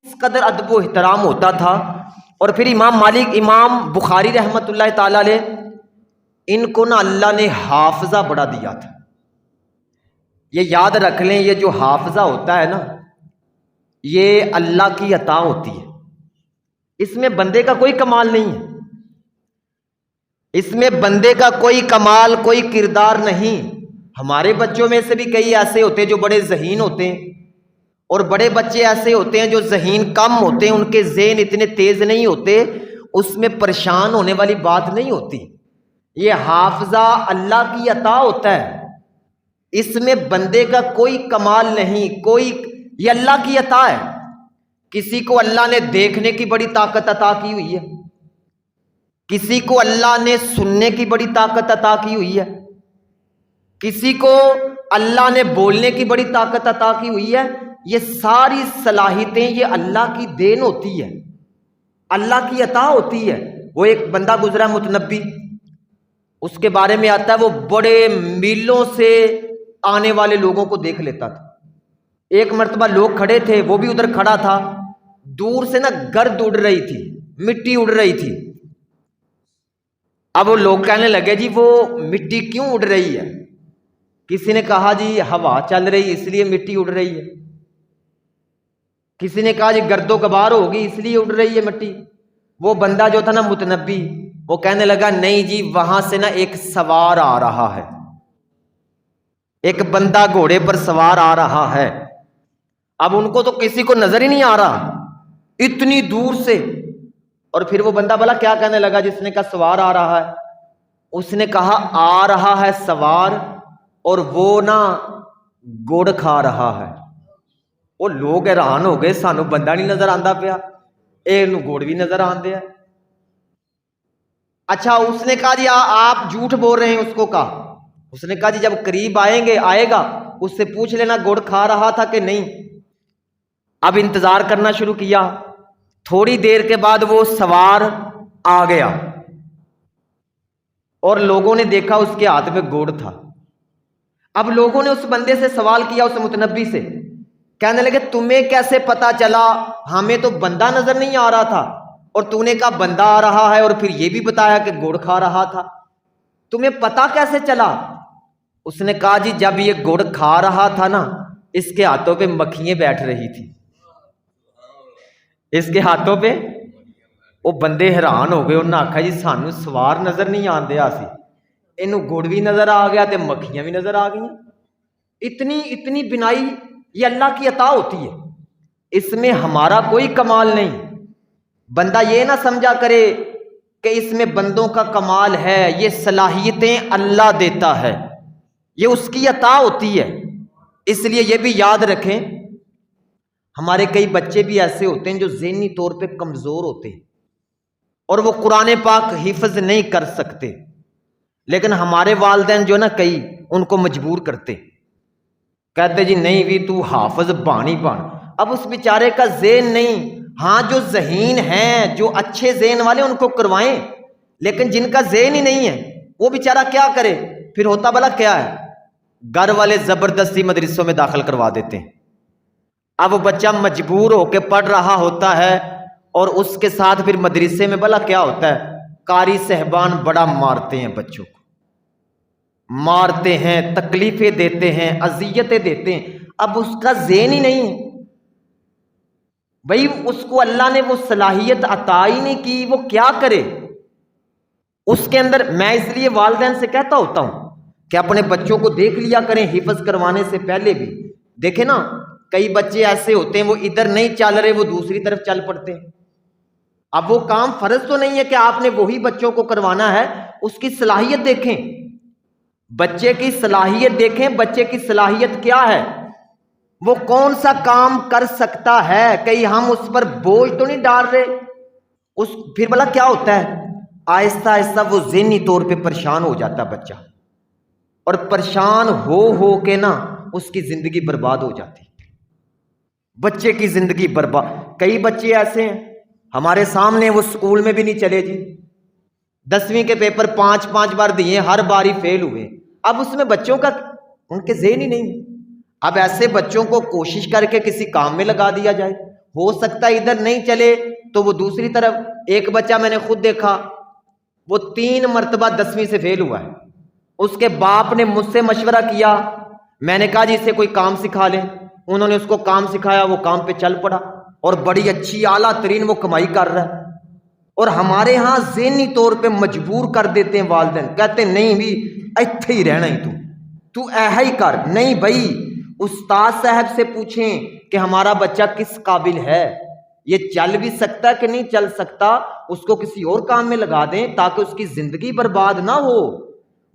اس قدر ادب و احترام ہوتا تھا۔ اور پھر امام مالک، امام بخاری رحمۃ اللہ تعالی علیہ، ان کو نا اللہ نے حافظہ بڑا دیا تھا۔ یہ یاد رکھ لیں، یہ جو حافظہ ہوتا ہے نا، یہ اللہ کی عطا ہوتی ہے، اس میں بندے کا کوئی کمال نہیں ہے، اس میں بندے کا کوئی کمال، کوئی کردار نہیں۔ ہمارے بچوں میں سے بھی کئی ایسے ہوتے ہیں جو بڑے ذہین ہوتے ہیں، اور بڑے بچے ایسے ہوتے ہیں جو ذہین کم ہوتے ہیں، ان کے ذہن اتنے تیز نہیں ہوتے، اس میں پریشان ہونے والی بات نہیں ہوتی۔ یہ حافظہ اللہ کی عطا ہوتا ہے، اس میں بندے کا کوئی کمال نہیں، یہ اللہ کی عطا ہے۔ کسی کو اللہ نے دیکھنے کی بڑی طاقت عطا کی ہوئی ہے، کسی کو اللہ نے سننے کی بڑی طاقت عطا کی ہوئی ہے، کسی کو اللہ نے بولنے کی بڑی طاقت عطا کی ہوئی ہے۔ یہ ساری صلاحیتیں یہ اللہ کی دین ہوتی ہے، اللہ کی عطا ہوتی ہے۔ وہ ایک بندہ گزرا متنبی، اس کے بارے میں آتا ہے وہ بڑے میلوں سے آنے والے لوگوں کو دیکھ لیتا تھا۔ ایک مرتبہ لوگ کھڑے تھے، وہ بھی ادھر کھڑا تھا، دور سے نا گرد اڑ رہی تھی، مٹی اڑ رہی تھی۔ اب وہ لوگ کہنے لگے جی وہ مٹی کیوں اڑ رہی ہے؟ کسی نے کہا جی ہوا چل رہی اس لیے مٹی اڑ رہی ہے، کسی نے کہا جی گرد و غبار ہوگی اس لیے اڑ رہی ہے مٹی۔ وہ بندہ جو تھا نا متنبی، وہ کہنے لگا نہیں جی وہاں سے نا ایک سوار آ رہا ہے، ایک بندہ گھوڑے پر سوار آ رہا ہے۔ اب ان کو تو کسی کو نظر ہی نہیں آ رہا اتنی دور سے۔ اور پھر وہ بندہ بلا کیا کہنے لگا جس نے کہا سوار آ رہا ہے؟ اس نے کہا آ رہا ہے سوار اور وہ نا گڑ کھا رہا ہے۔ وہ لوگ حیران ہو گئے، سانو بندہ نہیں نظر آندا پیا، اے نو گڑ بھی نظر آندے ہے۔ اچھا اس نے کہا جی آپ جھوٹ بول رہے ہیں، اس کو کہا، اس نے کہا جی جب قریب آئے گا اس سے پوچھ لینا گڑ کھا رہا تھا کہ نہیں۔ اب انتظار کرنا شروع کیا، تھوڑی دیر کے بعد وہ سوار آ گیا اور لوگوں نے دیکھا اس کے ہاتھ میں گڑ تھا۔ اب لوگوں نے اس بندے سے سوال کیا، اس متنبی سے، کہنے لگے تمہیں کیسے پتا چلا؟ ہمیں تو بندہ نظر نہیں آ رہا تھا اور تو نے کہا بندہ آ رہا ہے، اور پھر یہ بھی بتایا کہ گڑ کھا رہا تھا، تمہیں پتا کیسے چلا؟ اس نے کہا جی جب یہ گڑ کھا رہا تھا نا، اس کے ہاتھوں پہ مکھیاں بیٹھ رہی تھی، اس کے ہاتھوں پہ۔ وہ بندے حیران ہو گئے، انہوں نے آکھا جی سانو سوار نظر نہیں آندے آسی، اینو گڑ بھی نظر آ گیا تے مکھیاں بھی نظر آ گئیں۔ اتنی بنائی یہ اللہ کی عطا ہوتی ہے، اس میں ہمارا کوئی کمال نہیں۔ بندہ یہ نہ سمجھا کرے کہ اس میں بندوں کا کمال ہے، یہ صلاحیتیں اللہ دیتا ہے، یہ اس کی عطا ہوتی ہے۔ اس لیے یہ بھی یاد رکھیں، ہمارے کئی بچے بھی ایسے ہوتے ہیں جو ذہنی طور پہ کمزور ہوتے ہیں اور وہ قرآن پاک حفظ نہیں کر سکتے، لیکن ہمارے والدین جو نا کئی ان کو مجبور کرتے، کہتے جی نہیں بھی تو حافظ بانی بان۔ اب اس بیچارے کا ذہن نہیں، ہاں جو ذہین ہیں، جو اچھے ذہن والے ان کو کروائیں، لیکن جن کا ذہن ہی نہیں ہے وہ بیچارہ کیا کرے؟ پھر ہوتا بلا کیا ہے، گھر والے زبردستی مدرسوں میں داخل کروا دیتے ہیں۔ اب وہ بچہ مجبور ہو کے پڑھ رہا ہوتا ہے، اور اس کے ساتھ پھر مدرسے میں بلا کیا ہوتا ہے، قاری صاحبان بڑا مارتے ہیں، بچوں کو مارتے ہیں، تکلیفیں دیتے ہیں، اذیتیں دیتے ہیں۔ اب اس کا ذہن ہی نہیں ہے بھئی، اس کو اللہ نے وہ صلاحیت عطا ہی نہیں کی، وہ کیا کرے اس کے اندر۔ میں اس لیے والدین سے کہتا ہوتا ہوں کہ اپنے بچوں کو دیکھ لیا کریں حفظ کروانے سے پہلے بھی۔ دیکھیں نا کئی بچے ایسے ہوتے ہیں وہ ادھر نہیں چل رہے، وہ دوسری طرف چل پڑتے ہیں۔ اب وہ کام فرض تو نہیں ہے کہ آپ نے وہی بچوں کو کروانا ہے، اس کی صلاحیت دیکھیں، بچے کی صلاحیت دیکھیں، بچے کی صلاحیت کیا ہے، وہ کون سا کام کر سکتا ہے، کہیں ہم اس پر بوجھ تو نہیں ڈال رہے۔ پھر بلا کیا ہوتا ہے، آہستہ آہستہ وہ ذہنی طور پہ پریشان ہو جاتا بچہ، اور پریشان ہو کے نا اس کی زندگی برباد ہو جاتی، بچے کی زندگی برباد۔ کئی بچے ایسے ہیں ہمارے سامنے، وہ سکول میں بھی نہیں چلے جی، 10ویں کے پیپر 5 بار دیے، ہر بار ہی فیل ہوئے۔ اب اس میں بچوں کا ان کے ذہن ہی نہیں۔ اب ایسے بچوں کو کوشش کر کے کسی کام میں لگا دیا جائے، ہو سکتا ہے ادھر نہیں چلے تو وہ دوسری طرف. ایک بچہ میں نے خود دیکھا وہ 3 مرتبہ 10ویں سے فیل ہوا ہے. اس کے باپ نے مجھ سے مشورہ کیا, میں نے کہا جی اسے کوئی کام سکھا لیں. انہوں نے اس کو کام سکھایا, وہ کام پہ چل پڑا اور بڑی اچھی اعلیٰ ترین وہ کمائی کر رہا ہے. اور ہمارے ہاں ذہنی طور پہ مجبور کر دیتے ہیں والدین, کہتے ہیں نہیں بھی ایتھے ہی رہنا ہی تو ایہا ہی کر. نہیں بھائی, استاد صاحب سے پوچھیں کہ ہمارا بچہ کس قابل ہے, یہ چل بھی سکتا ہے کہ نہیں چل سکتا, اس کو کسی اور کام میں لگا دیں تاکہ اس کی زندگی برباد نہ ہو.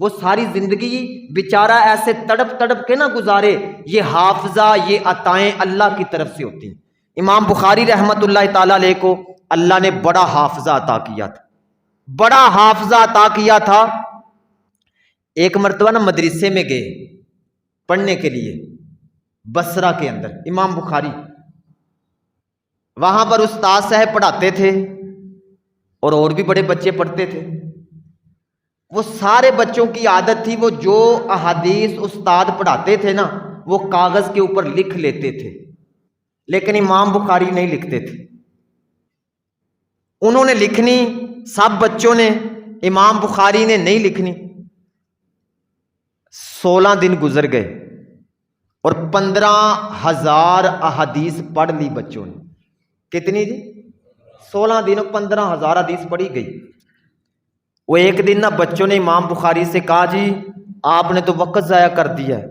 وہ ساری زندگی بیچارہ ایسے تڑپ تڑپ کے نہ گزارے. یہ حافظہ, یہ عطائیں اللہ کی طرف سے ہوتی ہیں. امام بخاری رحمت اللہ تعالیٰ علیہ کو اللہ نے بڑا حافظہ عطا کیا تھا, بڑا حافظہ عطا کیا تھا. ایک مرتبہ نا مدرسے میں گئے پڑھنے کے لیے بصرہ کے اندر, امام بخاری وہاں پر استاد صاحب پڑھاتے تھے اور بھی بڑے بچے پڑھتے تھے. وہ سارے بچوں کی عادت تھی وہ جو احادیث استاد پڑھاتے تھے نا وہ کاغذ کے اوپر لکھ لیتے تھے, لیکن امام بخاری نہیں لکھتے تھے. انہوں نے لکھنی, سب بچوں نے, امام بخاری نے نہیں لکھنی. 16 دن گزر گئے اور 15,000 احادیث پڑھ لی بچوں نے. کتنی جی؟ 16 دن 15,000 حدیث پڑھی گئی. وہ ایک دن نا بچوں نے امام بخاری سے کہا جی آپ نے تو وقت ضائع کر دیا ہے,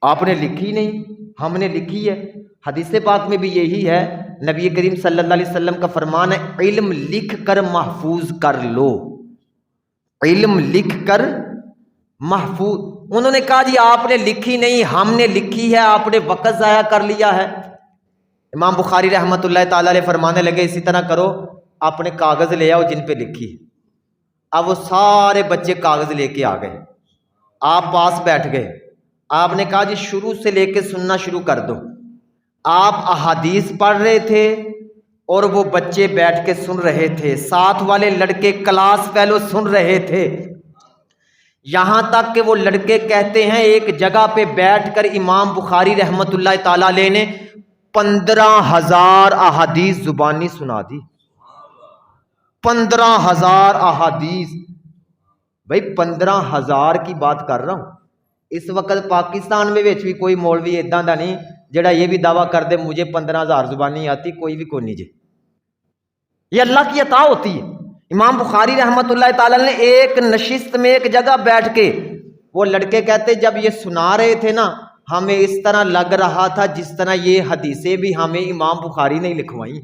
آپ نے لکھی نہیں, ہم نے لکھی ہے. حدیث پاک میں بھی یہی ہے, نبی کریم صلی اللہ علیہ وسلم کا فرمان ہے علم لکھ کر محفوظ کر لو, علم لکھ کر محفوظ. انہوں نے کہا جی آپ نے لکھی نہیں, ہم نے لکھی ہے, آپ نے وقت ضائع کر لیا ہے. امام بخاری رحمت اللہ تعالی علیہ فرمانے لگے اسی طرح کرو, اپنے کاغذ لے آؤ جن پہ لکھی. اب وہ سارے بچے کاغذ لے کے آ گئے, آپ پاس بیٹھ گئے. آپ نے کہا جی شروع سے لے کے سننا شروع کر دو. آپ احادیث پڑھ رہے تھے اور وہ بچے بیٹھ کے سن رہے تھے, ساتھ والے لڑکے کلاس فیلو سن رہے تھے, یہاں تک کہ وہ لڑکے کہتے ہیں ایک جگہ پہ بیٹھ کر امام بخاری رحمت اللہ تعالیٰ علیہ نے 15,000 احادیث زبانی سنا دی. 15,000 احادیث. بھائی 15,000 کی بات کر رہا ہوں. اس وقت پاکستان میں بھی کوئی مولوی اداں دا نہیں جڑا یہ بھی دعویٰ کر دے مجھے 15,000 زبانی آتی, کوئی بھی کوئی نہیں جی. یہ اللہ کی عطا ہوتی ہے. امام بخاری رحمت اللہ تعالیٰ نے ایک نشست میں ایک جگہ بیٹھ کے, وہ لڑکے کہتے جب یہ سنا رہے تھے نا ہمیں اس طرح لگ رہا تھا جس طرح یہ حدیثیں بھی ہمیں امام بخاری نے لکھوائیں.